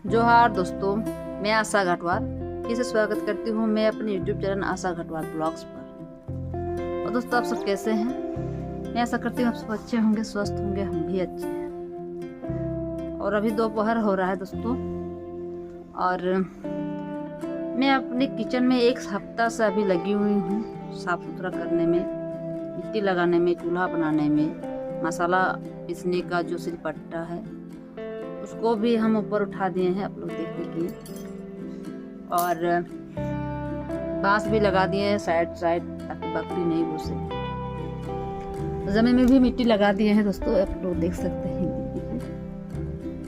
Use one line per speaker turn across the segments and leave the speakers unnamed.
जोहार दोस्तों, मैं आशा घटवार फिर से स्वागत करती हूँ मैं अपने यूट्यूब चैनल आशा घटवार ब्लॉग्स पर। और दोस्तों, आप सब कैसे हैं? मैं आशा करती हूँ आप सब अच्छे होंगे, स्वस्थ होंगे, हम भी अच्छे हैं। और अभी दोपहर हो रहा है दोस्तों, और मैं अपने किचन में एक हफ्ता से अभी लगी हुई हूँ साफ सुथरा करने में, मिट्टी लगाने में, चूल्हा बनाने में, मसाला पीसने का जो सिलपट्टा है उसको भी हम ऊपर उठा दिए हैं आप लोग देखने के लिए, और बांस भी लगा दिए हैं साइड साइड ताकि बकरी नहीं घुसे। जमीन में भी मिट्टी लगा दिए हैं दोस्तों, आप लोग देख सकते हैं।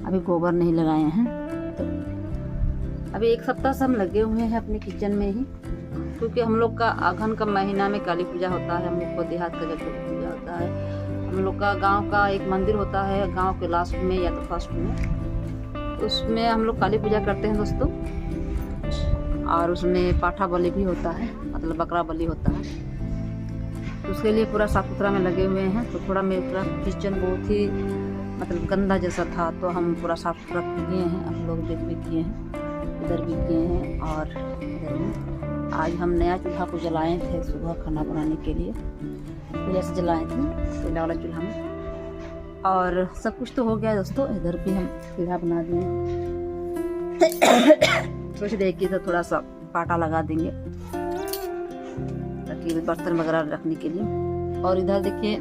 अभी गोबर नहीं लगाए हैं, तो अभी एक सप्ताह से हम लगे हुए हैं अपने किचन में ही, क्योंकि हम लोग का आघन का महीना में काली पूजा होता है। हम लोग को देहात का जब काली पूजा होता है, हम लोग का गांव का एक मंदिर होता है, गांव के लास्ट में या तो फर्स्ट में, उसमें हम लोग काली पूजा करते हैं दोस्तों। और उसमें पाठा बलि भी होता है, मतलब बकरा बलि होता है। तो उसके लिए पूरा साफ सुथरा में लगे हुए हैं। तो थोड़ा मेरा किचन बहुत ही मतलब गंदा जैसा था, तो हम पूरा साफ सुथरा किए हैं। आप लोग देख भी किए हैं, इधर भी किए हैं, और इधर में आज हम नया चूल्हा को जलाए थे सुबह खाना बनाने के लिए। पहले से जलाए थे कोयला वाला चूल्हा में, और सब कुछ तो हो गया दोस्तों। इधर भी हम चूल्हा बना दिए, सोच रहे कि इधर थोड़ा सा पाटा लगा देंगे ताकि बर्तन वगैरह रखने के लिए। और इधर देखिए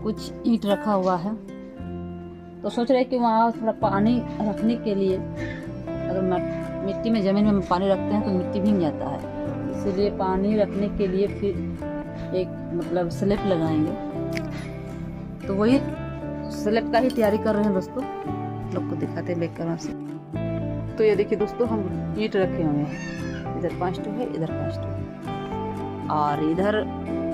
कुछ ईंट रखा हुआ है, तो सोच रहे कि वहाँ थोड़ा पानी रखने के लिए, अगर मिट्टी में ज़मीन में पानी रखते हैं तो मिट्टी भीग जाता है, इसीलिए पानी रखने के लिए फिर एक मतलब स्लैब लगाएंगे। तो वही स्लैब का ही तैयारी कर रहे हैं दोस्तों, लोग को दिखाते हैं बैकग्राउंड से। तो ये देखिए दोस्तों, हम ईंट रखे हुए हैं, इधर 5 टू है, इधर 5 टू, और इधर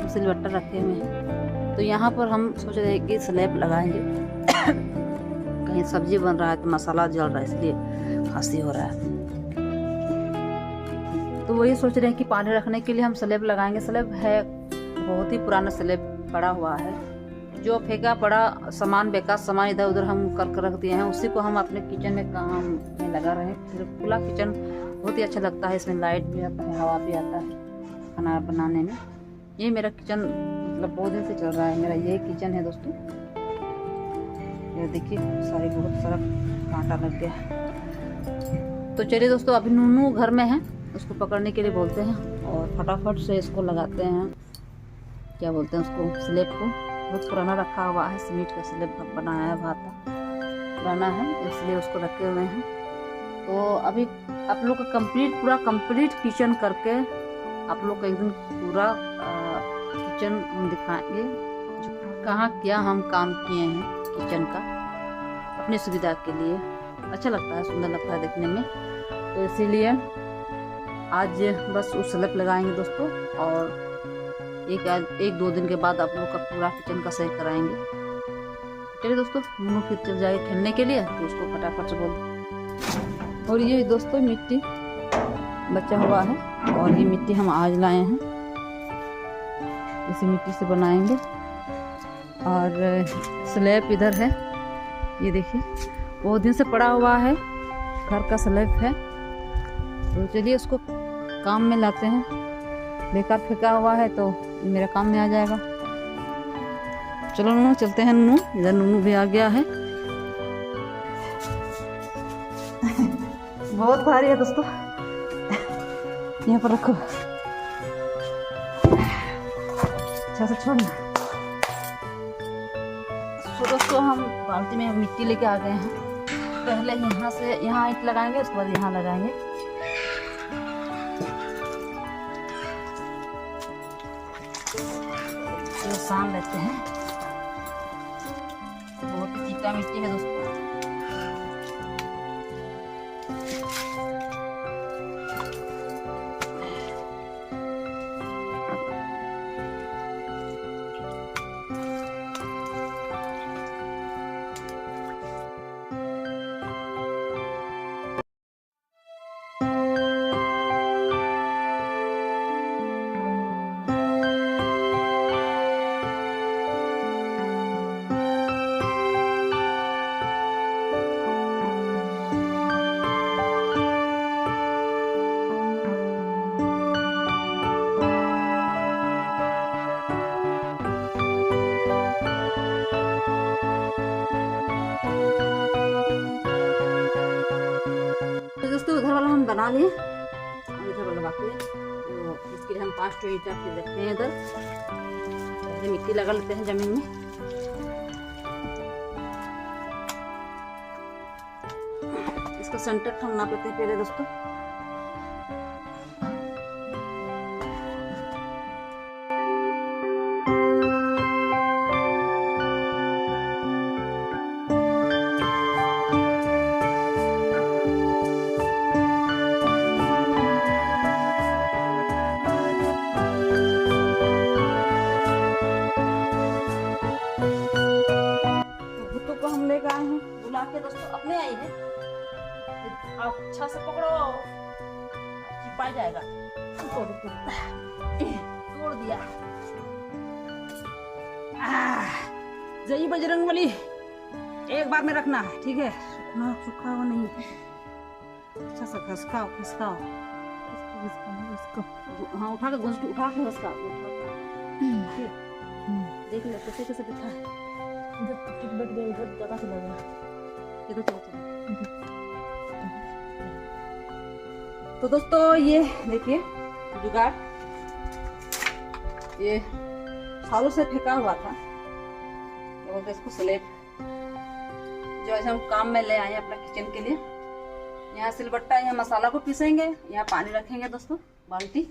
सिलबट्टा रखे हुए हैं। तो यहाँ पर हम सोच रहे हैं कि स्लैब लगाएंगे। कहीं सब्जी बन रहा है तो मसाला जल रहा है, इसलिए खांसी हो रहा है। तो वही सोच रहे हैं कि पानी रखने के लिए हम स्लैब लगाएंगे। स्लैब है बहुत ही पुराना स्लैब पड़ा हुआ है, जो फेंका पड़ा सामान, बेकार सामान इधर उधर हम कर रख दिए हैं, उसी को हम अपने किचन में काम में लगा रहे हैं। खुला किचन बहुत ही अच्छा लगता है, इसमें लाइट भी आता है, हवा भी आता है खाना बनाने में। ये मेरा किचन मतलब बहुत दिन से चल रहा है, मेरा ये किचन है दोस्तों। ये देखिए सारे बहुत सारा कांटा लग गया है। तो चलिए दोस्तों, अभी नूनू घर में है, उसको पकड़ने के लिए बोलते हैं और फटाफट से इसको लगाते हैं, क्या बोलते हैं उसको, स्लैब को। बहुत पुराना रखा हुआ है, सीमेंट का स्लैब बनाया हुआ था, पुराना है, इसलिए उसको रखे हुए हैं। तो अभी आप लोग का पूरा कंप्लीट किचन करके आप लोग का एक दिन पूरा किचन हम दिखाएंगे, कहाँ क्या हम काम किए हैं किचन का अपनी सुविधा के लिए। अच्छा लगता है, सुंदर लगता है देखने में, तो इसीलिए आज बस उस स्लैब लगाएंगे दोस्तों, और एक दो दिन के बाद आप लोग का पूरा किचन का सही कराएंगे। चलिए दोस्तों, नूनू फिर चल जाए खेलने के लिए, तो उसको फटाफट से बोल। और ये दोस्तों मिट्टी बचा हुआ है, और ये मिट्टी हम आज लाए हैं, इसी मिट्टी से बनाएंगे। और स्लैब इधर है, ये देखिए बहुत दिन से पड़ा हुआ है, घर का स्लैब है। तो चलिए उसको काम में लाते हैं, बेकार फेंका हुआ है तो मेरा काम में आ जाएगा। चलो नूनू चलते हैं। नूनू इधर, नूनू भी आ गया है। बहुत भारी है दोस्तों, यहाँ पर रखो, अच्छा से छोड़ना। तो दोस्तों, हम बाल्टी में मिट्टी लेके आ गए हैं। पहले यहाँ ईंट लगाएंगे, उसके बाद यहाँ लगाएंगे। सान लेते हैं, बहुत ही चिकना मिट्टी है दोस्तों। इधर वाला हम बना लिए और इधर वाला बाकी है। तो इसके लिए हम 5 टो ईंटा फिर रखते हैं इधर। पहले मिट्टी लगा लेते हैं जमीन में। इसका सेंटर हम नाप लेते हैं पहले दोस्तों। हम लेकर आए हैं बुला के दोस्तों, अपने आई है। आप अच्छा से पकड़ो, चिपा जाएगा। तोड़ दिया। जय बजरंगबली। एक बार में रखना है, ठीक है? सूखा हुआ नहीं। अच्छा से घसकाओ घसकाओ। हाँ उठा के उठा के घसकाओ। देख लो कैसे कैसे दिखा है। बैठ गया, इधर जगह से लगा, इधर चलो। तो दोस्तों ये देखिए जुगाड़, ये सालों से फेंका हुआ था, क्या बोलते हैं इसको, स्लेट, जो ऐसे हम काम में ले आए अपना किचन के लिए। यहाँ सिलबट्टा, यहाँ मसाला को पीसेंगे, यहाँ पानी रखेंगे दोस्तों, बाल्टी।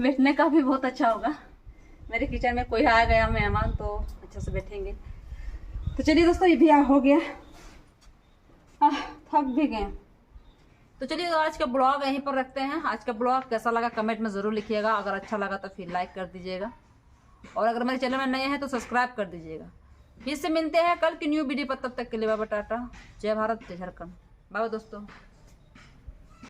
बैठने का भी बहुत अच्छा होगा। मेरे किचन में कोई आ गया मेहमान तो अच्छा से बैठेंगे। तो चलिए दोस्तों, ये भी हो गया, थक भी गए। तो चलिए आज का ब्लॉग यहीं पर रखते हैं। आज का ब्लॉग कैसा लगा कमेंट में ज़रूर लिखिएगा। अगर अच्छा लगा तो फिर लाइक कर दीजिएगा, और अगर मेरे चैनल में नए हैं तो सब्सक्राइब कर दीजिएगा। फिर से मिलते हैं कल की न्यू वीडियो पर। तब तक के लिए बाबा टाटा, जय भारत जय झारखंड। बाय दोस्तों।